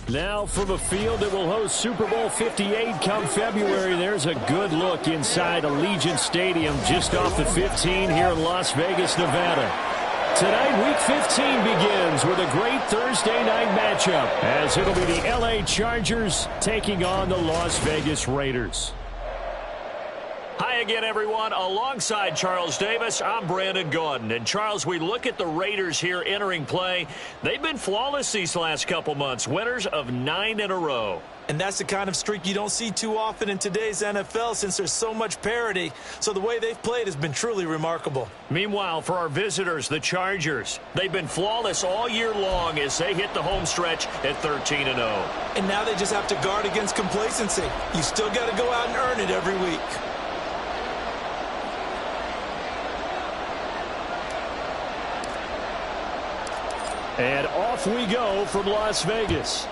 Now from a field that will host Super Bowl 58 come February, there's a good look inside Allegiant Stadium just off the 15 here in Las Vegas, Nevada. Tonight, Week 15 begins with a great Thursday night matchup as it'll be the L.A. Chargers taking on the Las Vegas Raiders. Hi again, everyone. Alongside Charles Davis, I'm Brandon Gaudin. And, Charles, we look at the Raiders here entering play. They've been flawless these last couple months, winners of 9 in a row. And that's the kind of streak you don't see too often in today's NFL since there's so much parity. So the way they've played has been truly remarkable. Meanwhile, for our visitors, the Chargers, they've been flawless all year long as they hit the home stretch at 13-0. And now they just have to guard against complacency. You still got to go out and earn it every week. And off we go from Las Vegas.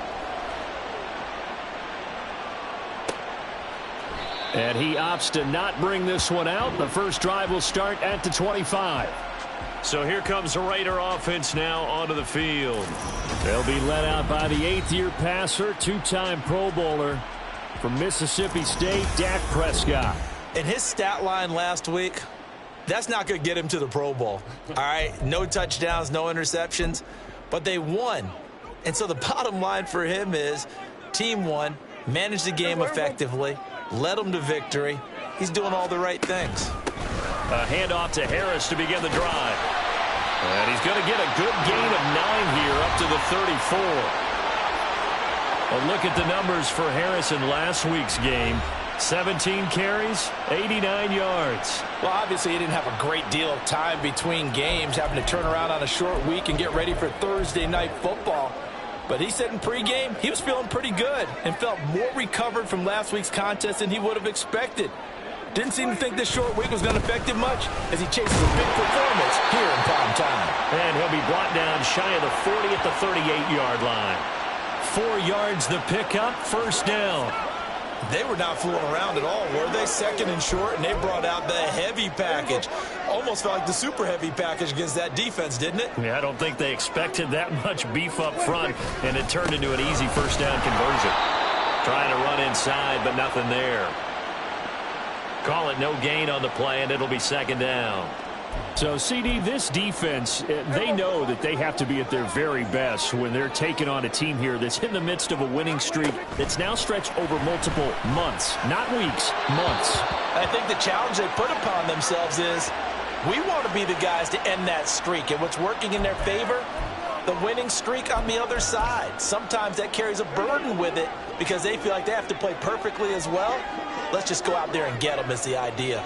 And he opts to not bring this one out. The first drive will start at the 25. So here comes the Raider offense now onto the field. They'll be led out by the 8th-year passer, 2-time Pro Bowler from Mississippi State, Dak Prescott. And his stat line last week, that's not going to get him to the Pro Bowl. All right, no touchdowns, no interceptions. But they won. And so the bottom line for him is team won, managed the game effectively, led them to victory. He's doing all the right things. A handoff to Harris to begin the drive. And he's going to get a good gain of 9 here up to the 34. A look at the numbers for Harris in last week's game. 17 carries, 89 yards. Well, obviously he didn't have a great deal of time between games, having to turn around on a short week and get ready for Thursday night football. But he said in pregame he was feeling pretty good and felt more recovered from last week's contest than he would have expected. Didn't seem to think this short week was going to affect him much as he chases a big performance here in prime time. And he'll be brought down shy of the 40 at the 38-yard line. 4 yards the pickup, first down. They were not fooling around at all, were they? Second and short, and they brought out the heavy package. Almost felt like the super heavy package against that defense, didn't it? Yeah, I don't think they expected that much beef up front, and it turned into an easy first down conversion. Trying to run inside, but nothing there. Call it no gain on the play, and it'll be second down. So, CD, this defense, they know that they have to be at their very best when they're taking on a team here that's in the midst of a winning streak that's now stretched over multiple months, not weeks, months. I think the challenge they put upon themselves is we want to be the guys to end that streak. And what's working in their favor? The winning streak on the other side. Sometimes that carries a burden with it because they feel like they have to play perfectly as well. Let's just go out there and get them is the idea.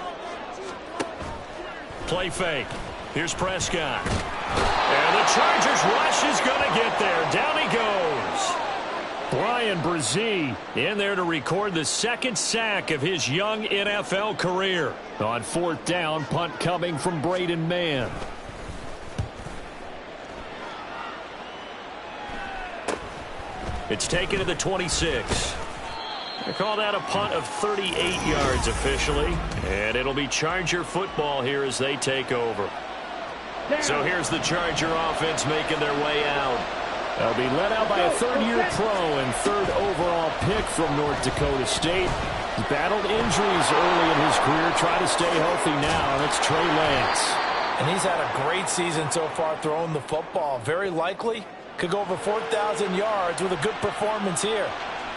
Play fake. Here's Prescott. And the Chargers rush is going to get there. Down he goes. Bryan Bresee in there to record the second sack of his young NFL career. On 4th down, punt coming from Braden Mann. It's taken to the 26. They call that a punt of 38 yards officially. And it'll be Charger football here as they take over. So here's the Charger offense making their way out. They'll be led out by a 3rd-year pro and 3rd overall pick from North Dakota State. He's battled injuries early in his career, trying to stay healthy now, and it's Trey Lance. And he's had a great season so far throwing the football. Very likely could go over 4,000 yards with a good performance here.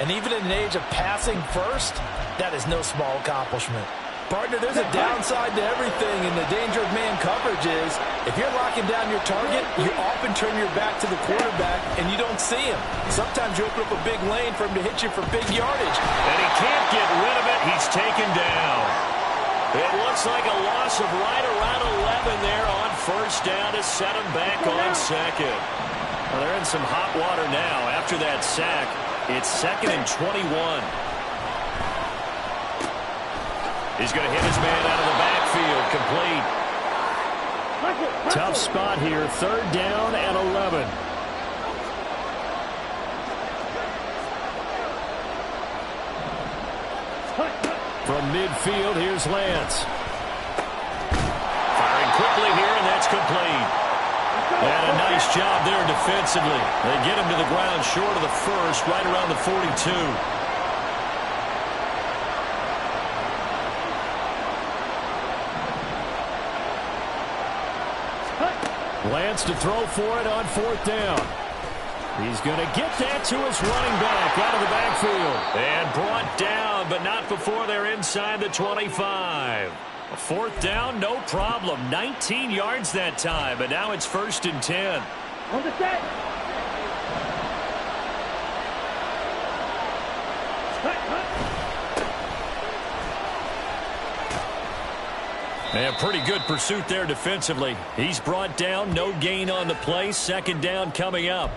And even in an age of passing first, that is no small accomplishment. Partner, there's a downside to everything, and the danger of man coverage is if you're locking down your target, you often turn your back to the quarterback and you don't see him. Sometimes you open up a big lane for him to hit you for big yardage. And he can't get rid of it. He's taken down. It looks like a loss of right around 11 there on first down to set him back on second. Well, they're in some hot water now after that sack. It's 2nd and 21. He's going to hit his man out of the backfield, complete. Tough spot here, 3rd down and 11. From midfield, here's Lance. Firing quickly here, and that's complete. And a nice job there defensively. They get him to the ground short of the first, right around the 42. Lance to throw for it on 4th down. He's going to get that to his running back out of the backfield. And brought down, but not before they're inside the 25. A 4th down, no problem. 19 yards that time, and now it's 1st and 10. On the set. And pretty good pursuit there defensively. He's brought down, no gain on the play. 2nd down coming up.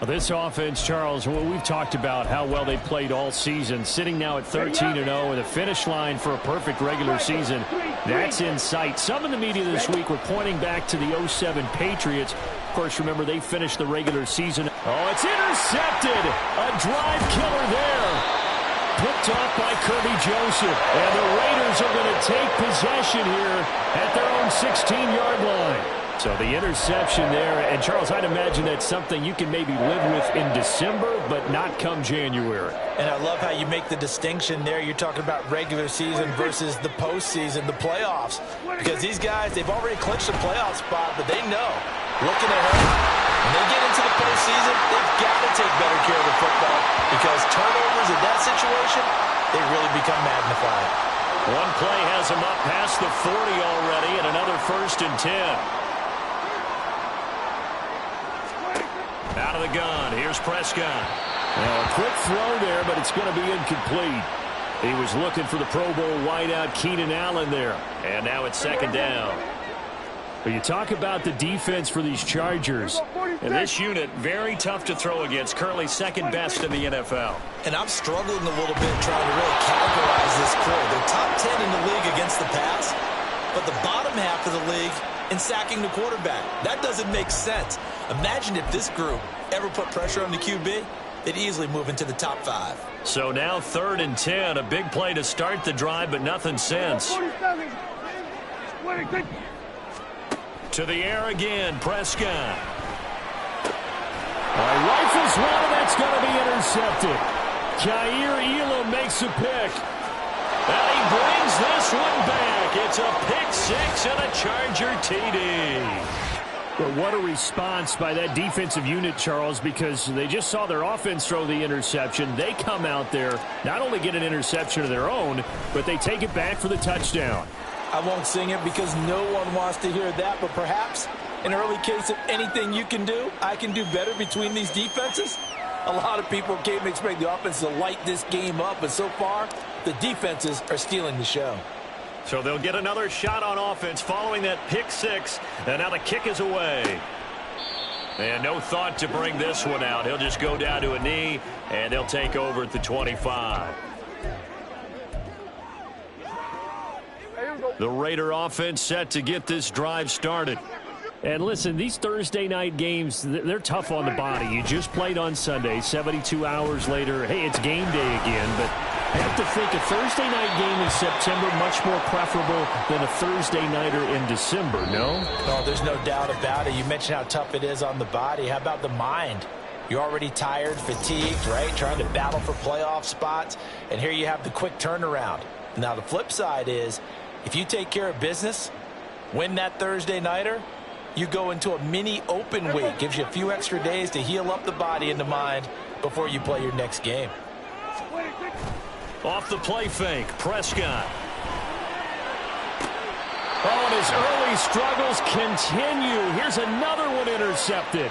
Well, this offense, Charles, we've talked about how well they played all season. Sitting now at 13-0 with a finish line for a perfect regular season. That's in sight. Some in the media this week were pointing back to the 07 Patriots. Of course, remember, they finished the regular season. Oh, it's intercepted. A drive killer there. Picked off by Kirby Joseph. And the Raiders are going to take possession here at their own 16-yard line. So the interception there. And, Charles, I'd imagine that's something you can maybe live with in December, but not come January. And I love how you make the distinction there. You're talking about regular season versus the postseason, the playoffs. Because these guys, they've already clinched a playoff spot, but they know, looking ahead, when they get into the postseason, they've got to take better care of the football because turnovers in that situation, they really become magnified. One play has them up past the 40 already, and another 1st and 10. Out of the gun. Here's Prescott. Now a quick throw there, but it's going to be incomplete. He was looking for the Pro Bowl wideout Keenan Allen there. And now it's 2nd down. But you talk about the defense for these Chargers. And this unit, very tough to throw against. Currently 2nd best in the NFL. And I'm struggling a little bit trying to really categorize this crew. They're top 10 in the league against the pass, but the bottom half of the league in sacking the quarterback. That doesn't make sense. Imagine if this group ever put pressure on the QB, they'd easily move into the top 5. So now 3rd and 10, a big play to start the drive, but nothing since. To the air again, Prescott. Rifles one, and that's going to be intercepted. Kaiir Elam makes a pick. And he brings this one back. It's a pick 6 and a Charger TD. But what a response by that defensive unit, Charles, because they just saw their offense throw the interception. They come out there, not only get an interception of their own, but they take it back for the touchdown. I won't sing it because no one wants to hear that, but perhaps an early case of anything you can do, I can do better between these defenses. A lot of people came expect the offense to light this game up, but so far, the defenses are stealing the show. So they'll get another shot on offense following that pick 6, and now the kick is away. And no thought to bring this one out. He'll just go down to a knee, and they'll take over at the 25. The Raider offense set to get this drive started. And listen, these Thursday night games, they're tough on the body. You just played on Sunday, 72 hours later. Hey, it's game day again, but I have to think a Thursday night game in September much more preferable than a Thursday nighter in December, no? No, there's no doubt about it. You mentioned how tough it is on the body. How about the mind? You're already tired, fatigued, right? Trying to battle for playoff spots. And here you have the quick turnaround. Now, the flip side is, if you take care of business, win that Thursday nighter, you go into a mini open week. Gives you a few extra days to heal up the body and the mind before you play your next game. Off the play fake, Prescott. Oh, and his early struggles continue. Here's another one intercepted.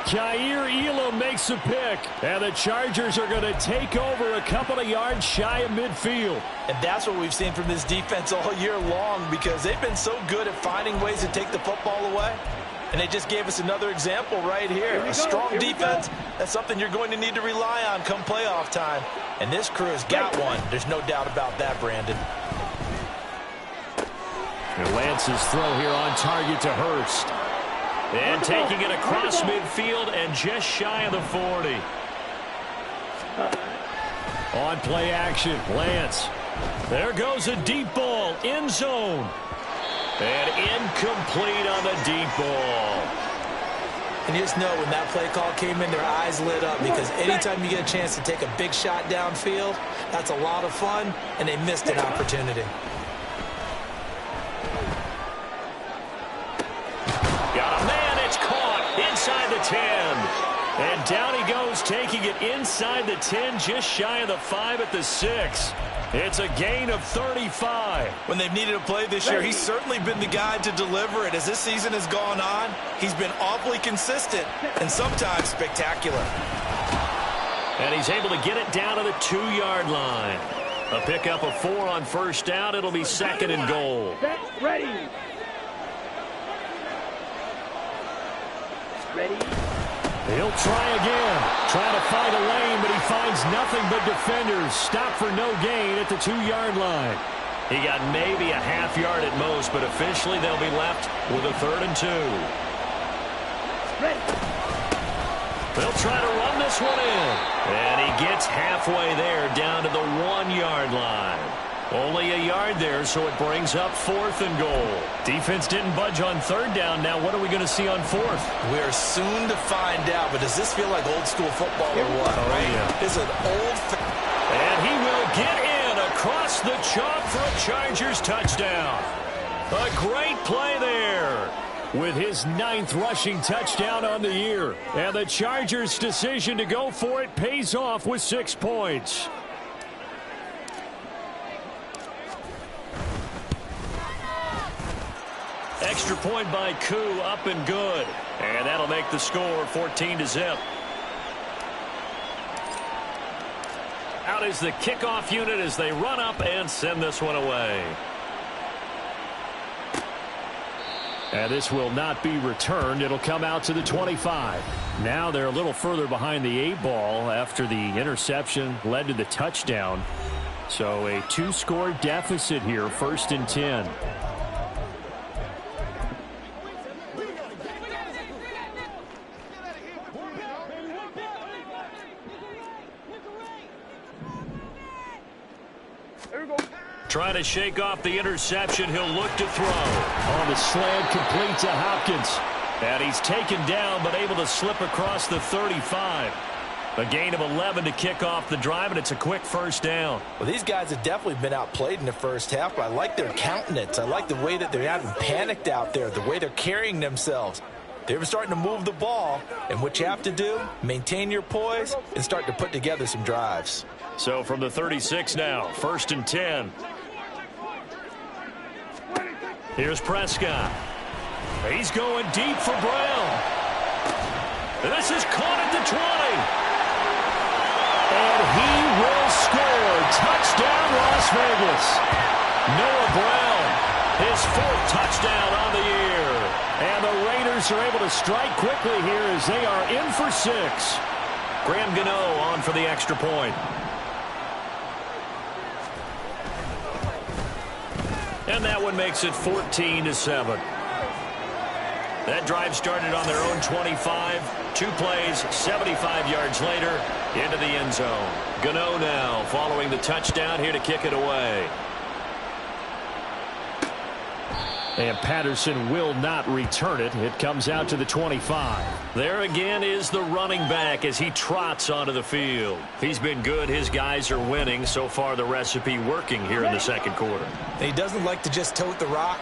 Kaiir Elam makes a pick, and the Chargers are going to take over a couple of yards shy of midfield. And that's what we've seen from this defense all year long because they've been so good at finding ways to take the football away. And they just gave us another example right here. A strong defense, that's something you're going to need to rely on come playoff time. And this crew has got one. There's no doubt about that, Brandon. And Lance's throw here on target to Hurst. And taking it across midfield and just shy of the 40. On play action, Lance. There goes a deep ball, end zone. And incomplete on the deep ball. And you just know when that play call came in, their eyes lit up, because anytime you get a chance to take a big shot downfield, that's a lot of fun, and they missed an opportunity. Got a man, it's caught inside the 10. And down he goes, taking it inside the 10, just shy of the 5 at the 6. It's a gain of 35. When they've needed a play this year, he's certainly been the guy to deliver it. As this season has gone on, he's been awfully consistent and sometimes spectacular. And he's able to get it down to the 2-yard line. A pickup of 4 on first down. It'll be 2nd and goal. Ready. He'll try again. Trying to find a lane, but he finds nothing but defenders. Stop for no gain at the 2-yard line. He got maybe a half yard at most, but officially they'll be left with a 3rd and 2. They'll try to run this one in. And he gets halfway there down to the 1-yard line. Only a yard there, so it brings up 4th and goal. Defense didn't budge on 3rd down. Now what are we going to see on 4th? We're soon to find out, but does this feel like old school football or what? Oh, right? Yeah. It's an old... And he will get in across the chalk for a Chargers touchdown. A great play there. With his 9th rushing touchdown on the year. And the Chargers' decision to go for it pays off with 6 points. Extra point by Koo, up and good. And that'll make the score 14-0. Out is the kickoff unit as they run up and send this one away. And this will not be returned. It'll come out to the 25. Now they're a little further behind the 8-ball after the interception led to the touchdown. So a 2-score deficit here, 1st and 10. Trying to shake off the interception. He'll look to throw. On the slant, complete to Hopkins. And he's taken down, but able to slip across the 35. A gain of 11 to kick off the drive, and it's a quick 1st down. Well, these guys have definitely been outplayed in the first half, but I like their countenance. I like the way that they're not panicked out there, the way they're carrying themselves. They're starting to move the ball, and what you have to do, maintain your poise and start to put together some drives. So from the 36 now, 1st and 10. Here's Prescott. He's going deep for Brown. And this is caught at the 20. And he will score. Touchdown, Las Vegas. Noah Brown, his 4th touchdown on the year. And the Raiders are able to strike quickly here as they are in for 6. Graham Gano on for the extra point. And that one makes it 14-7. That drive started on their own 25. 2 plays, 75 yards later, into the end zone. Gano now following the touchdown here to kick it away. And Patterson will not return it. It comes out to the 25. There again is the running back as he trots onto the field. He's been good. His guys are winning. So far, the recipe working here in the 2nd quarter. He doesn't like to just tote the rock.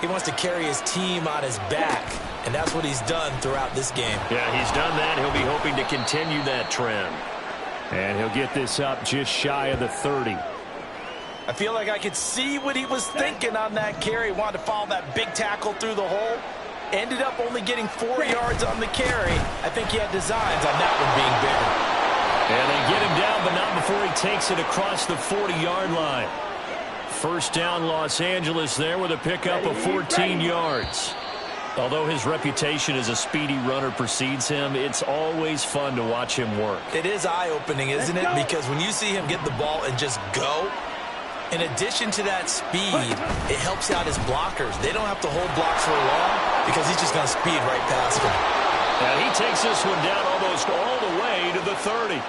He wants to carry his team on his back, and that's what he's done throughout this game. Yeah, he's done that. He'll be hoping to continue that trend. And he'll get this up just shy of the 30. I feel like I could see what he was thinking on that carry. Wanted to follow that big tackle through the hole. Ended up only getting 4 yards on the carry. I think he had designs on that one being bigger. And they get him down, but not before he takes it across the 40-yard line. 1st down, Los Angeles there with a pickup of 14 yards. Although his reputation as a speedy runner precedes him, it's always fun to watch him work. It is eye-opening, isn't it? Because when you see him get the ball and just go, in addition to that speed, it helps out his blockers. They don't have to hold blocks for long because he's just going to speed right past them. And he takes this one down almost all the way to the 30.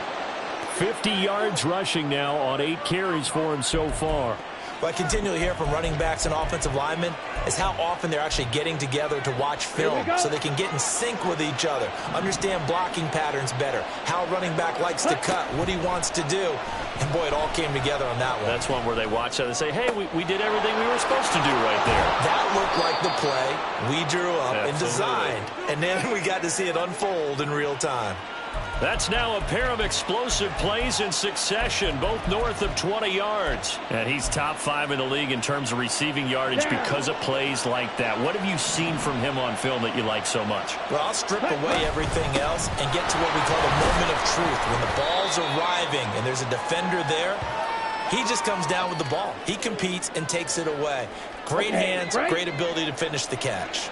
50 yards rushing now on 8 carries for him so far. What I continually hear from running backs and offensive linemen is how often they're actually getting together to watch film so they can get in sync with each other, understand blocking patterns better, how a running back likes to cut, what he wants to do. And, boy, it all came together on that one. That's one where they watch that and say, hey, we did everything we were supposed to do right there. That looked like the play we drew up and designed. And then we got to see it unfold in real time. That's now a pair of explosive plays in succession, both north of 20 yards. And he's top 5 in the league in terms of receiving yardage because of plays like that. What have you seen from him on film that you like so much? Well, I'll strip away everything else and get to what we call the moment of truth. When the ball's arriving and there's a defender there, he just comes down with the ball. He competes and takes it away. Great hands, great ability to finish the catch.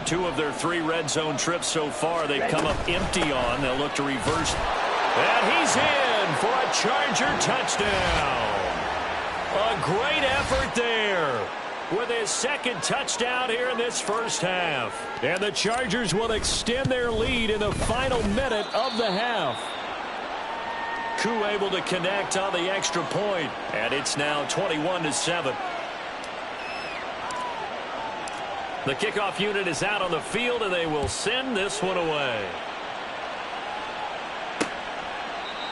2 of their 3 red zone trips so far they've come up empty on. They'll look to reverse. And he's in for a Charger touchdown. A great effort there with his second touchdown here in this first half. And the Chargers will extend their lead in the final minute of the half. Koo able to connect on the extra point. And it's now 21-7. The kickoff unit is out on the field, and they will send this one away.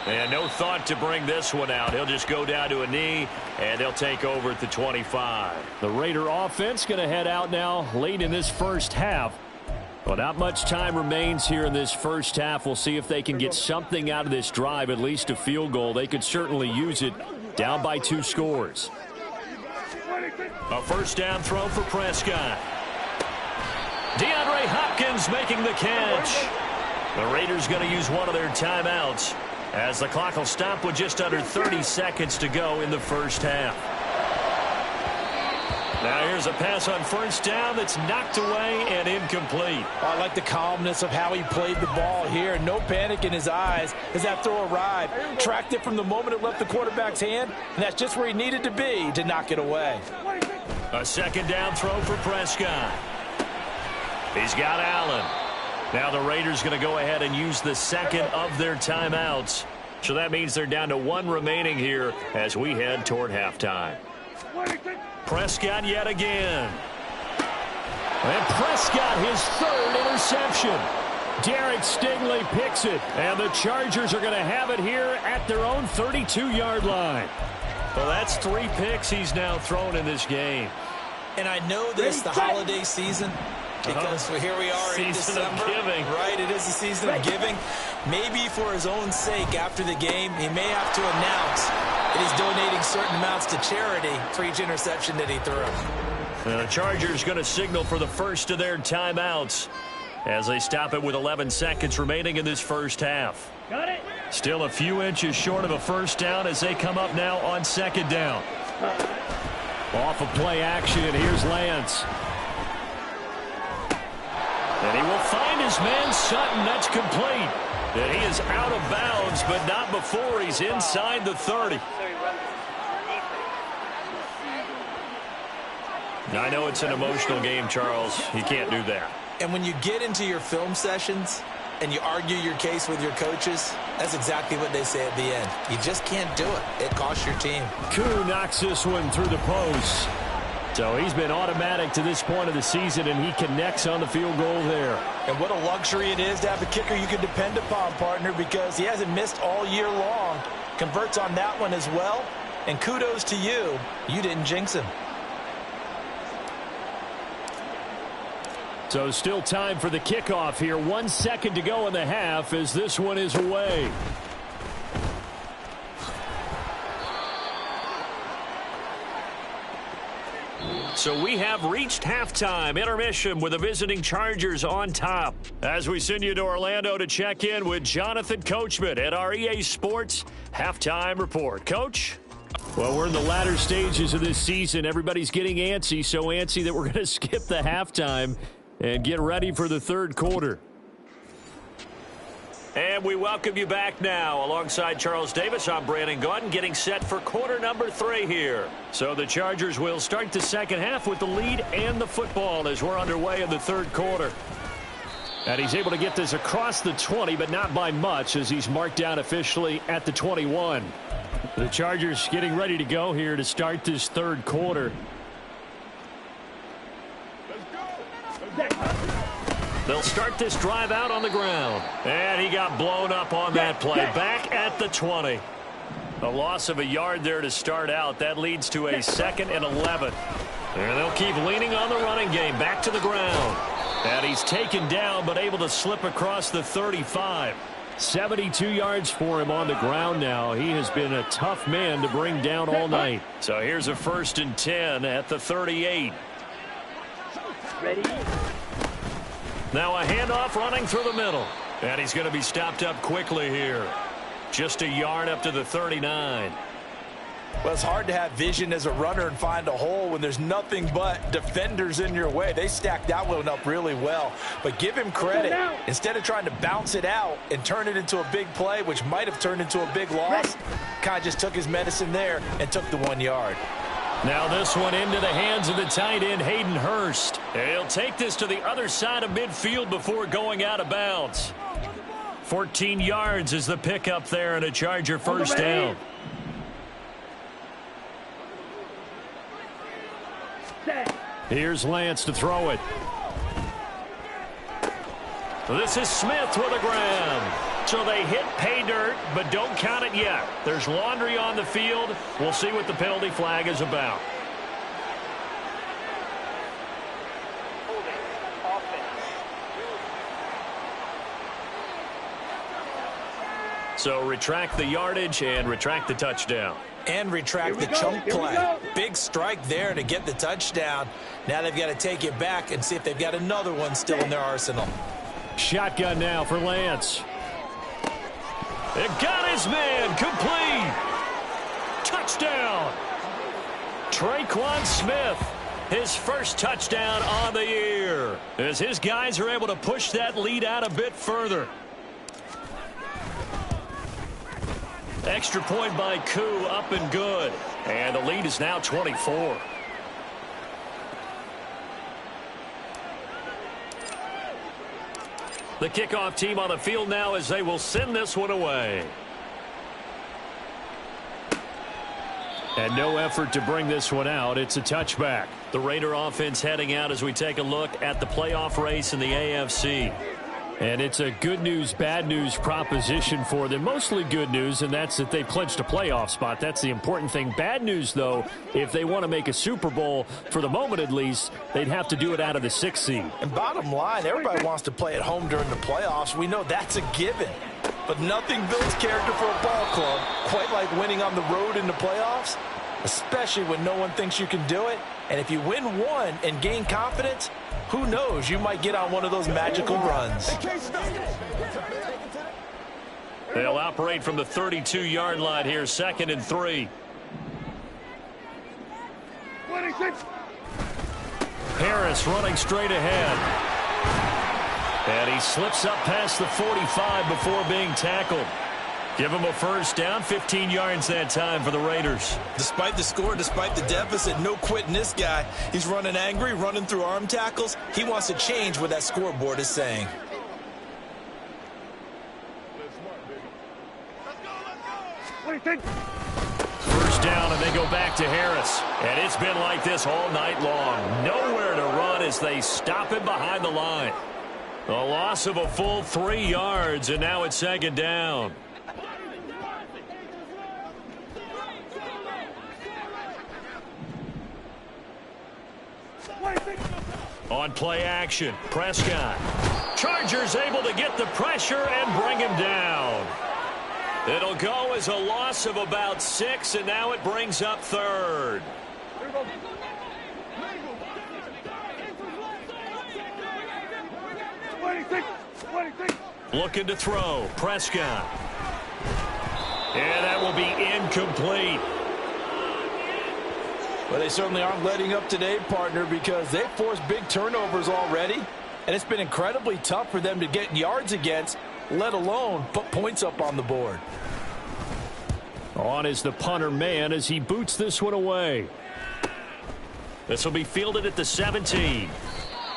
And no thought to bring this one out. He'll just go down to a knee, and they'll take over at the 25. The Raider offense going to head out now late in this first half. Well, not much time remains here in this first half. We'll see if they can get something out of this drive, at least a field goal. They could certainly use it down by 2 scores. A first down throw for Prescott. DeAndre Hopkins making the catch. The Raiders going to use one of their timeouts as the clock will stop with just under 30 seconds to go in the first half. Now here's a pass on first down that's knocked away and incomplete. I like the calmness of how he played the ball here. No panic in his eyes as that throw arrived. Tracked it from the moment it left the quarterback's hand, and that's just where he needed to be to knock it away. A second down throw for Prescott. He's got Allen. Now the Raiders going to go ahead and use the second of their timeouts. So that means they're down to 1 remaining here as we head toward halftime. Prescott yet again. And Prescott, his 3rd interception. Derek Stingley picks it. And the Chargers are going to have it here at their own 32-yard line. Well, that's 3 picks he's now thrown in this game. And I know this, the holiday season, because here we are in December. Season of giving. Right, it is the season of giving. Maybe for his own sake after the game, he may have to announce that he's donating certain amounts to charity for each interception that he threw. And the Chargers going to signal for the first of their timeouts as they stop it with 11 seconds remaining in this first half. Got it. Still a few inches short of a first down as they come up now on second down. Off of play action, and here's Lance. And he will find his man Sutton. That's complete. And he is out of bounds, but not before he's inside the 30. I know it's an emotional game, Charles. You can't do that. And when you get into your film sessions and you argue your case with your coaches, that's exactly what they say at the end. You just can't do it. It costs your team. Koo knocks this one through the post. So he's been automatic to this point of the season, and he connects on the field goal there. And what a luxury it is to have a kicker you can depend upon, partner, because he hasn't missed all year long. Converts on that one as well. And kudos to you. You didn't jinx him. So still time for the kickoff here. 1 second to go in the half as this one is away. So we have reached halftime. Intermission with the visiting Chargers on top. As we send you to Orlando to check in with Jonathan Coachman at our EA Sports Halftime Report. Coach? Well, we're in the latter stages of this season. Everybody's getting antsy, so antsy that we're going to skip the halftime and get ready for the third quarter. And we welcome you back now. Alongside Charles Davis, I'm Brandon Gaudin, getting set for quarter number 3 here. So the Chargers will start the second half with the lead and the football as we're underway in the third quarter. And he's able to get this across the 20, but not by much as he's marked down officially at the 21. The Chargers getting ready to go here to start this third quarter. They'll start this drive out on the ground. And he got blown up on that play. Back at the 20. A loss of a yard there to start out. That leads to a 2nd and 11. And they'll keep leaning on the running game. Back to the ground. And he's taken down but able to slip across the 35. 72 yards for him on the ground now. He has been a tough man to bring down all night. So here's a 1st and 10 at the 38. Ready? Now a handoff running through the middle. And he's going to be stopped up quickly here. Just a yard up to the 39. Well, it's hard to have vision as a runner and find a hole when there's nothing but defenders in your way. They stacked that one up really well. But give him credit. Instead of trying to bounce it out and turn it into a big play, which might have turned into a big loss, kind of just took his medicine there and took the 1 yard. Now this one into the hands of the tight end, Hayden Hurst. He'll take this to the other side of midfield before going out of bounds. 14 yards is the pickup there and a Charger first down. Here's Lance to throw it. This is Smith with a grab. So they hit pay dirt, but don't count it yet. There's laundry on the field. We'll see what the penalty flag is about. So retract the yardage and retract the touchdown. And retract the chunk play. Big strike there to get the touchdown. Now they've got to take it back and see if they've got another one still in their arsenal. Shotgun now for Lance. It got his man. Complete. Touchdown. Traquan Smith. His first touchdown on the year. As his guys are able to push that lead out a bit further. Extra point by Koo, up and good. And the lead is now 24. The kickoff team on the field now as they will send this one away. And no effort to bring this one out. It's a touchback. The Raider offense heading out as we take a look at the playoff race in the AFC. And it's a good news, bad news proposition for them. Mostly good news, and that's that they've clinched a playoff spot. That's the important thing. Bad news, though, if they want to make a Super Bowl, for the moment at least, they'd have to do it out of the 6th seed. And bottom line, everybody wants to play at home during the playoffs. We know that's a given. But nothing builds character for a ball club quite like winning on the road in the playoffs, especially when no one thinks you can do it. And if you win one and gain confidence, who knows, you might get on one of those magical runs. They'll operate from the 32-yard line here, 2nd and 3. Harris running straight ahead. And he slips up past the 45 before being tackled. Give him a first down, 15 yards that time for the Raiders. Despite the score, despite the deficit, no quitting this guy. He's running angry, running through arm tackles. He wants to change what that scoreboard is saying. First down, and they go back to Harris. And it's been like this all night long. Nowhere to run as they stop him behind the line. A loss of a full 3 yards, and now it's 2nd down. On play action, Prescott. Chargers able to get the pressure and bring him down. It'll go as a loss of about 6, and now it brings up 3rd. Looking to throw, Prescott. And that will be incomplete. Well, they certainly aren't letting up today, partner, because they've forced big turnovers already. And it's been incredibly tough for them to get yards against, let alone put points up on the board. On is the punter man as he boots this one away. This will be fielded at the 17.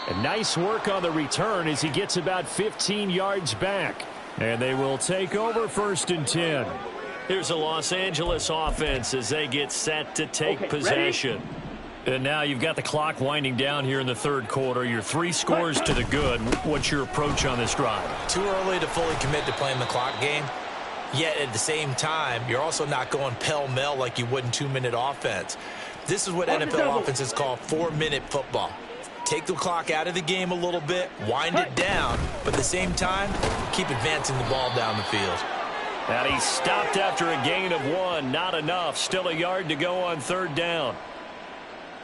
And nice work on the return as he gets about 15 yards back. And they will take over 1st and 10. Here's a Los Angeles offense as they get set to take possession. And now you've got the clock winding down here in the third quarter. You're 3 scores to the good. What's your approach on this drive? Too early to fully commit to playing the clock game. Yet at the same time, you're also not going pell-mell like you would in 2-minute offense. This is what NFL offenses call 4-minute football. Take the clock out of the game a little bit, wind it down, but at the same time, keep advancing the ball down the field. And he stopped after a gain of 1. Not enough. Still a yard to go on third down.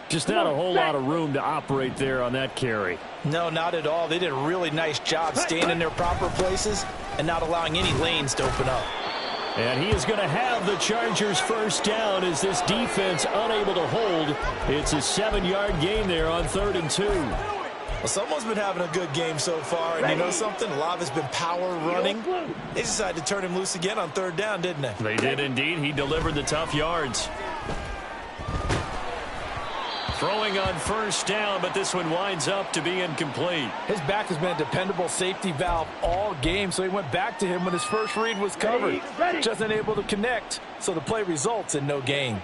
Just not a whole lot of room to operate there on that carry. No, not at all. They did a really nice job staying in their proper places and not allowing any lanes to open up. And he is going to have the Chargers first down as this defense unable to hold. It's a 7-yard gain there on 3rd and 2. Well, someone's been having a good game so far, and you know something? A lot of it's been power running. They decided to turn him loose again on 3rd down, didn't they? They did indeed. He delivered the tough yards. Throwing on first down, but this one winds up to be incomplete. His back has been a dependable safety valve all game, so he went back to him when his first read was covered. Just unable to connect, so the play results in no gain.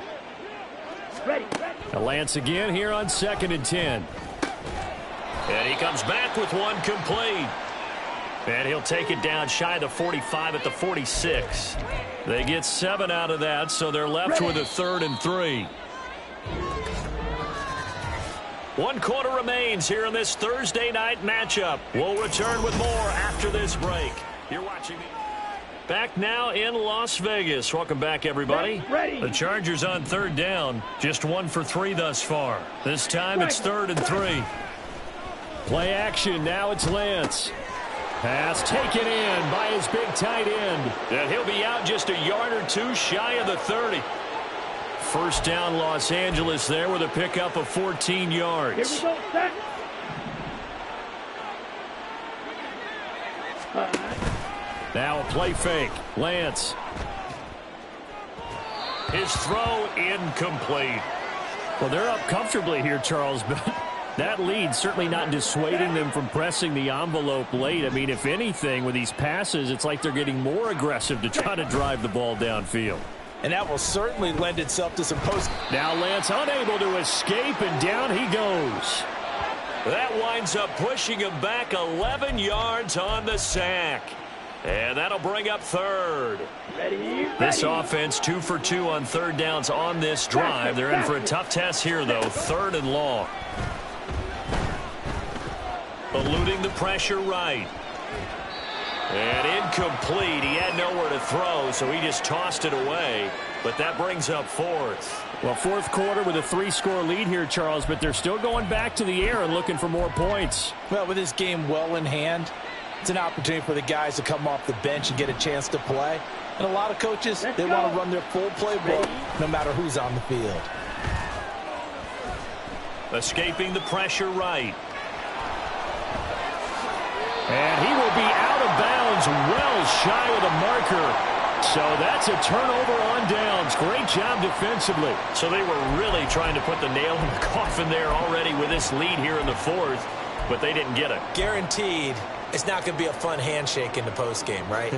Now Lance again here on 2nd and 10. And he comes back with one complete. And he'll take it down shy of the 45 at the 46. They get 7 out of that, so they're left with a 3rd and 3. 1 quarter remains here in this Thursday night matchup. We'll return with more after this break. You're watching me. Back now in Las Vegas. Welcome back, everybody. The Chargers on 3rd down. Just 1 for 3 thus far. This time it's 3rd and 3. Play action. Now it's Lance. Pass taken in by his big tight end. And he'll be out just a yard or 2 shy of the 30. First down Los Angeles there with a pickup of 14 yards. Here we go, set. Now a play fake. Lance. His throw incomplete. Well, they're up comfortably here, Charles, but that lead certainly not dissuading them from pressing the envelope late. I mean, if anything, with these passes, it's like they're getting more aggressive to try to drive the ball downfield. And that will certainly lend itself to some post. Now Lance unable to escape, and down he goes. That winds up pushing him back 11 yards on the sack. And that'll bring up 3rd. This offense 2 for 2 on 3rd downs on this drive. They're in for a tough test here, though. 3rd and long. Eluding the pressure right. And incomplete. He had nowhere to throw, so he just tossed it away. But that brings up 4th. Well, 4th quarter with a 3-score lead here, Charles, but they're still going back to the air and looking for more points. Well, with this game well in hand, it's an opportunity for the guys to come off the bench and get a chance to play. And a lot of coaches, they want to run their full playbook no matter who's on the field. Escaping the pressure right. And he will be out of bounds well shy of the marker. So that's a turnover on downs. Great job defensively. So they were really trying to put the nail in the coffin there already with this lead here in the 4th, but they didn't get it. Guaranteed it's not going to be a fun handshake in the postgame, right?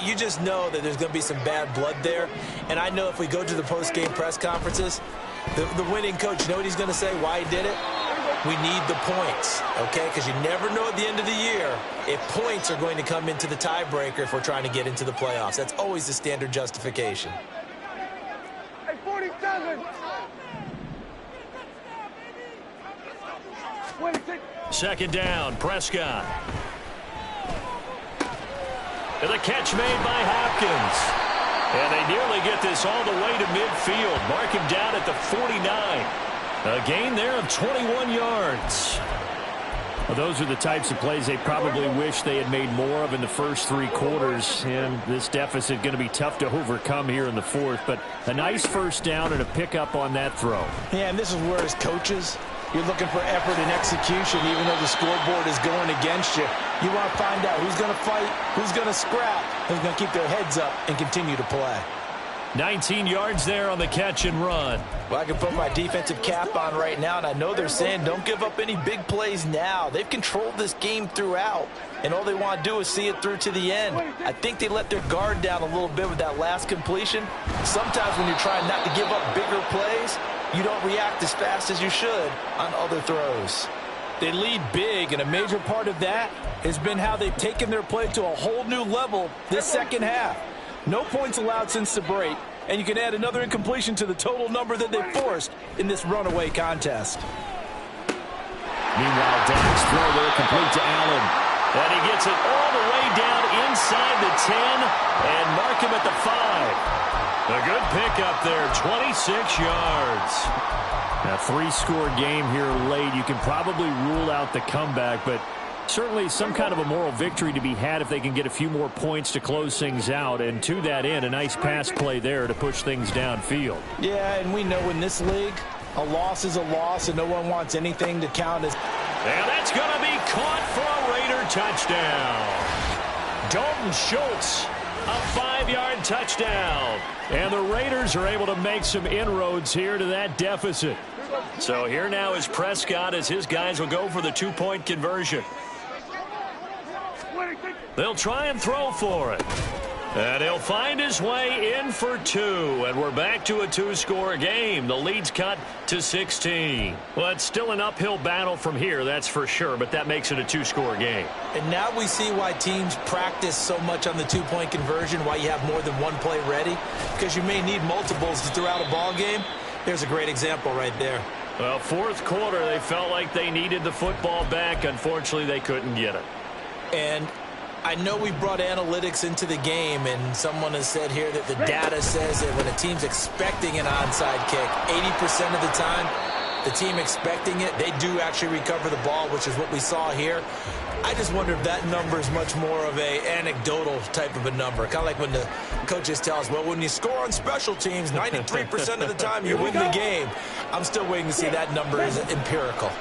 You just know that there's going to be some bad blood there. And I know if we go to the postgame press conferences, the winning coach, you know what he's going to say, why he did it? We need the points, okay? Because you never know at the end of the year if points are going to come into the tiebreaker if we're trying to get into the playoffs. That's always the standard justification. Hey, 47. 26. 2nd down, Prescott. And the catch made by Hopkins. And they nearly get this all the way to midfield. Mark him down at the 49. A gain there of 21 yards. Well, those are the types of plays they probably wish they had made more of in the first 3 quarters. And this deficit going to be tough to overcome here in the 4th. But a nice first down and a pickup on that throw. Yeah, and this is where as coaches, you're looking for effort and execution even though the scoreboard is going against you. You want to find out who's going to fight, who's going to scrap, who's going to keep their heads up and continue to play. 19 yards there on the catch and run. Well, I can put my defensive cap on right now, and I know they're saying don't give up any big plays now. They've controlled this game throughout, and all they want to do is see it through to the end. I think they let their guard down a little bit with that last completion. Sometimes when you're trying not to give up bigger plays, you don't react as fast as you should on other throws. They lead big, and a major part of that has been how they've taken their play to a whole new level this second half. No points allowed since the break, and you can add another incompletion to the total number that they forced in this runaway contest. Meanwhile, Dak's throw there complete to Allen. And he gets it all the way down inside the 10 and mark him at the 5. A good pickup there, 26 yards. A 3-score game here late. You can probably rule out the comeback, but certainly some kind of a moral victory to be had if they can get a few more points to close things out. And to that end, a nice pass play there to push things downfield. Yeah, and we know in this league, a loss is a loss, and no one wants anything to count as... And that's going to be caught for a Raider touchdown. Dalton Schultz, a 5-yard touchdown. And the Raiders are able to make some inroads here to that deficit. So here now is Prescott as his guys will go for the 2-point conversion. They'll try and throw for it. And he'll find his way in for 2. And we're back to a 2-score game. The lead's cut to 16. Well, it's still an uphill battle from here, that's for sure, but that makes it a 2-score game. And now we see why teams practice so much on the 2-point conversion, why you have more than one play ready, because you may need multiples throughout a ball game. There's a great example right there. Well, fourth quarter, they felt like they needed the football back. Unfortunately, they couldn't get it. And I know we brought analytics into the game, and someone has said here that the data says that when a team's expecting an onside kick, 80% of the time, the team expecting it, they do actually recover the ball, which is what we saw here. I just wonder if that number is much more of a anecdotal type of a number. Kind of like when the coaches tell us, well, when you score on special teams, 93% of the time you win the game. I'm still waiting to see that number is empirical.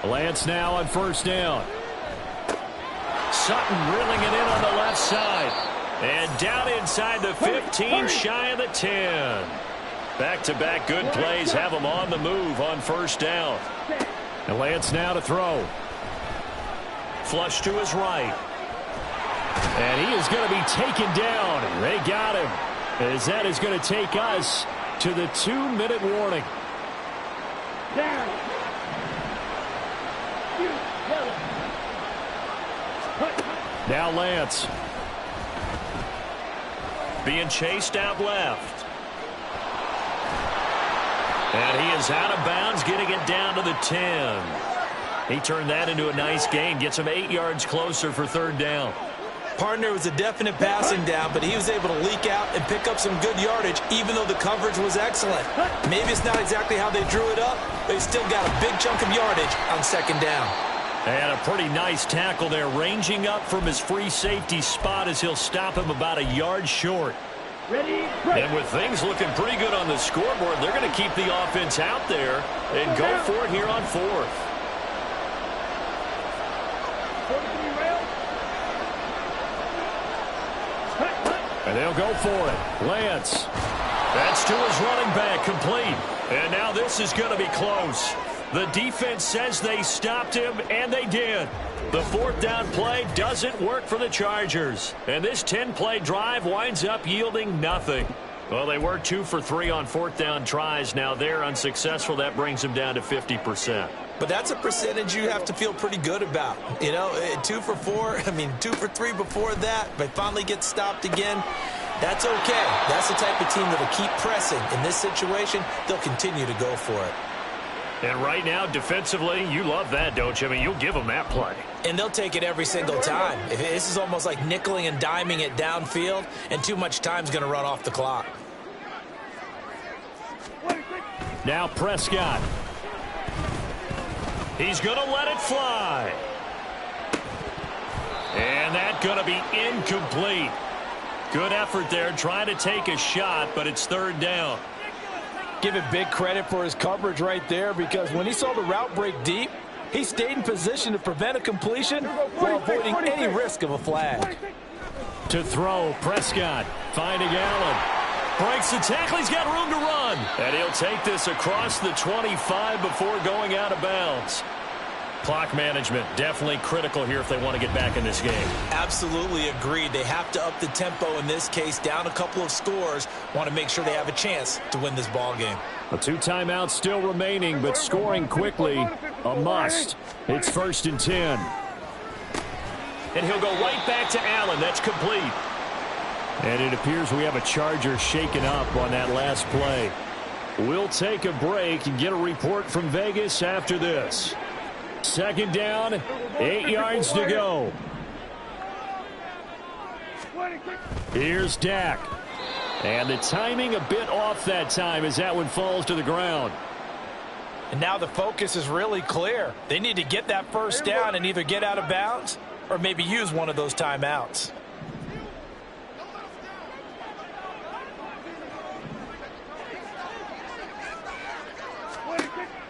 Lance now on first down. Sutton reeling it in on the left side. And down inside the 15, shy of the 10. Back-to-back good plays have them on the move on first down. And Lance now to throw. Flush to his right. And he is going to be taken down. They got him. As that is going to take us to the 2-minute warning. Now Lance. Being chased out left. And he is out of bounds, getting it down to the 10. He turned that into a nice gain, gets him 8 yards closer for third down. Partner was a definite passing down, but he was able to leak out and pick up some good yardage, even though the coverage was excellent. Maybe it's not exactly how they drew it up, but he still got a big chunk of yardage on second down. And a pretty nice tackle there, ranging up from his free safety spot as he'll stop him about a yard short. And with things looking pretty good on the scoreboard, they're going to keep the offense out there and go for it here on fourth. And they'll go for it. Lance. That's to his running back, complete. And now this is going to be close. The defense says they stopped him, and they did. The fourth down play doesn't work for the Chargers. And this 10-play drive winds up yielding nothing. Well, they were 2 for 3 on fourth down tries. Now they're unsuccessful. That brings them down to 50%. But that's a percentage you have to feel pretty good about. You know, 2 for 4, 2 for 3 before that, but finally get stopped again. That's okay. That's the type of team that will keep pressing. In this situation, they'll continue to go for it. And right now, defensively, you love that, don't you? I mean, you'll give them that play. And they'll take it every single time. This is almost like nickeling and diming it downfield, and too much time's going to run off the clock. Now Prescott. He's going to let it fly. And that's going to be incomplete. Good effort there, trying to take a shot, but it's third down. Give it big credit for his coverage right there, because when he saw the route break deep, he stayed in position to prevent a completion while avoiding any risk of a flag. To throw, Prescott finding Allen. Breaks the tackle. He's got room to run. And he'll take this across the 25 before going out of bounds. Clock management definitely critical here if they want to get back in this game. Absolutely agreed. They have to up the tempo in this case. Down a couple of scores. Want to make sure they have a chance to win this ball game. A 2 timeouts still remaining, but scoring quickly a must. It's 1st and 10. And he'll go right back to Allen. That's complete. And it appears we have a Charger shaken up on that last play. We'll take a break and get a report from Vegas after this. 2nd down, 8 yards to go. Here's Dak. And the timing a bit off that time as that one falls to the ground. And now the focus is really clear. They need to get that 1st down and either get out of bounds or maybe use one of those timeouts.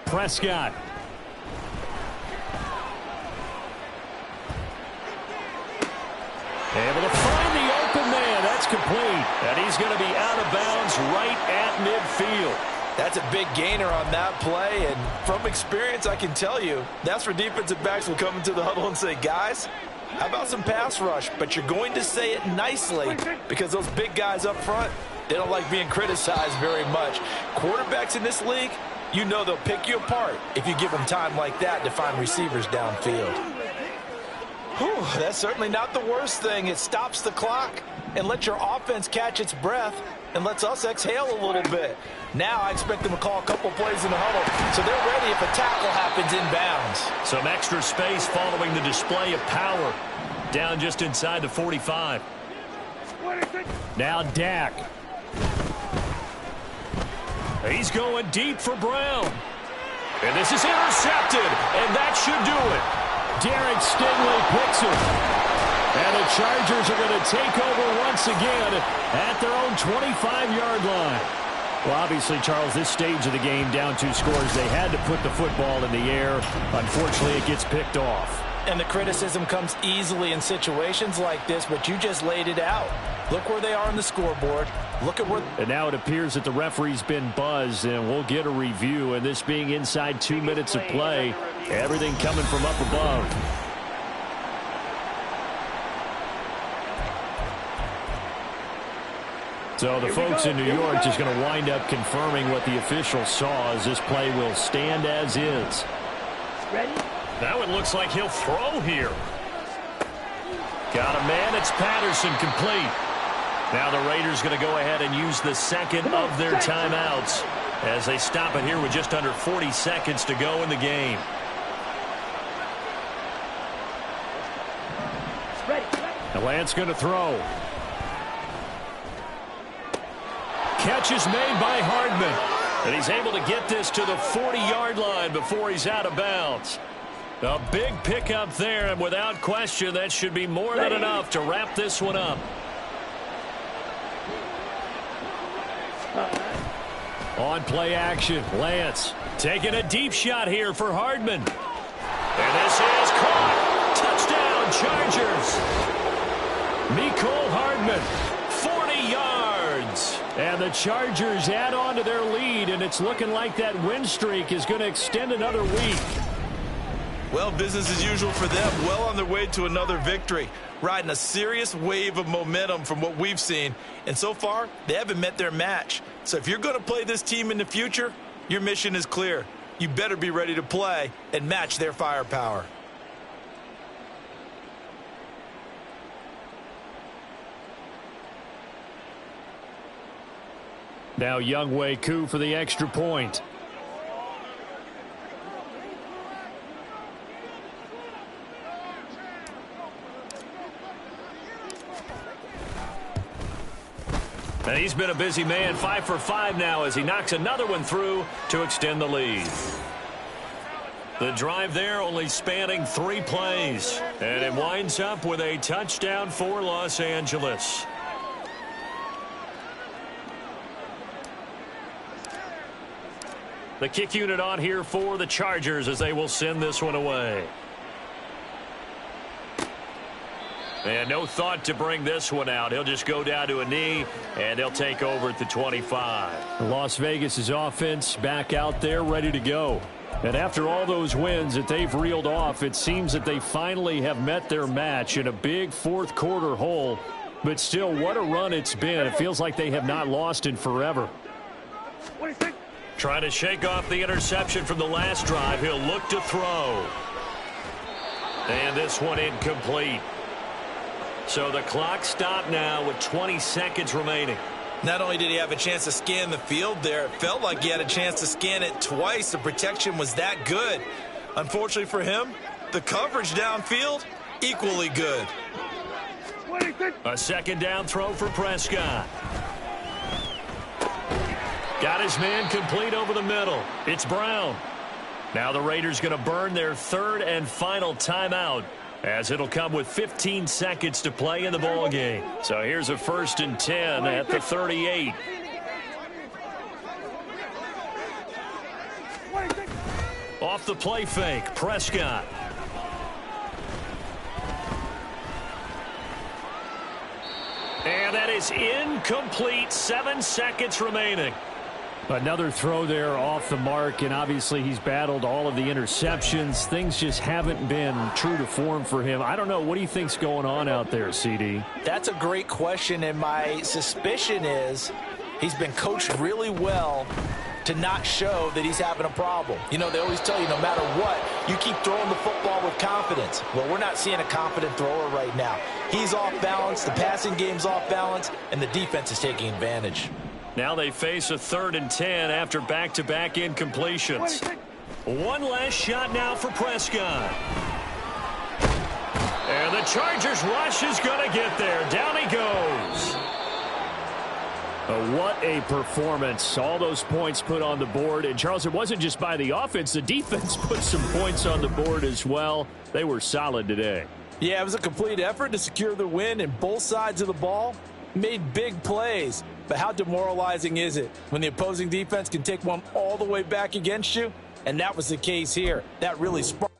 Prescott. Able to find the open man. That's complete. And he's going to be out of bounds right at midfield. That's a big gainer on that play. And from experience, I can tell you, that's where defensive backs will come into the huddle and say, guys, how about some pass rush? But you're going to say it nicely because those big guys up front, they don't like being criticized very much. Quarterbacks in this league, you know they'll pick you apart if you give them time like that to find receivers downfield. Whew, that's certainly not the worst thing. It stops the clock and lets your offense catch its breath and lets us exhale a little bit. Now I expect them to call a couple plays in the huddle so they're ready if a tackle happens inbounds. Some extra space following the display of power. Down just inside the 45. Now Dak. He's going deep for Brown. And this is intercepted, and that should do it. Derek Stingley picks it. And the Chargers are going to take over once again at their own 25-yard line. Well, obviously, Charles, this stage of the game, down 2 scores, they had to put the football in the air. Unfortunately, it gets picked off. And the criticism comes easily in situations like this, but you just laid it out. Look where they are on the scoreboard. Look at where... And now it appears that the referee's been buzzed, and we'll get a review. And this being inside 2 minutes of play, everything coming from up above. So the folks in New York just going to wind up confirming what the official saw as this play will stand as is. Ready? That one looks like he'll throw here. Got a man. It's Patterson, complete. Now the Raiders going to go ahead and use the second of their timeouts as they stop it here with just under 40 seconds to go in the game. And Lance going to throw. Catch is made by Hardman. And he's able to get this to the 40-yard line before he's out of bounds. A big pickup there, and without question, that should be more than enough to wrap this one up. On play action, Lance taking a deep shot here for Hardman. And this is caught. Touchdown, Chargers. Mecole Hardman, 40 yards. And the Chargers add on to their lead, and it's looking like that win streak is going to extend another week. Well, business as usual for them. Well on their way to another victory. Riding a serious wave of momentum from what we've seen. And so far, they haven't met their match. So if you're going to play this team in the future, your mission is clear. You better be ready to play and match their firepower. Now Younghoe Koo for the extra point. And he's been a busy man, 5 for 5 now as he knocks another one through to extend the lead. The drive there only spanning 3 plays. And it winds up with a touchdown for Los Angeles. The kick unit on here for the Chargers as they will send this one away. And no thought to bring this one out. He'll just go down to a knee, and they'll take over at the 25. Las Vegas' offense back out there ready to go. And after all those wins that they've reeled off, it seems that they finally have met their match in a big fourth quarter hole. But still, what a run it's been. It feels like they have not lost in forever. Trying to shake off the interception from the last drive. He'll look to throw. And this one incomplete. So the clock stopped now with 20 seconds remaining. Not only did he have a chance to scan the field there, it felt like he had a chance to scan it twice. The protection was that good. Unfortunately for him, the coverage downfield, equally good. A second down throw for Prescott. Got his man complete over the middle. It's Brown. Now the Raiders going to burn their third and final timeout, as it'll come with 15 seconds to play in the ball game. So here's a 1st and 10 at the 38. Off the play fake, Prescott. And that is incomplete. 7 seconds remaining. Another throw there off the mark, and obviously he's battled all of the interceptions. Things just haven't been true to form for him. I don't know. What do you think's going on out there, CD? That's a great question, and my suspicion is he's been coached really well to not show that he's having a problem. You know, they always tell you no matter what, you keep throwing the football with confidence. Well, we're not seeing a confident thrower right now. He's off balance, the passing game's off balance, and the defense is taking advantage. Now they face a 3rd and 10 after back-to-back incompletions. One last shot now for Prescott. And the Chargers rush is going to get there. Down he goes. What a performance. All those points put on the board. And, Charles, it wasn't just by the offense. The defense put some points on the board as well. They were solid today. Yeah, it was a complete effort to secure the win, and both sides of the ball made big plays. But how demoralizing is it when the opposing defense can take one all the way back against you? And that was the case here. That really sparked.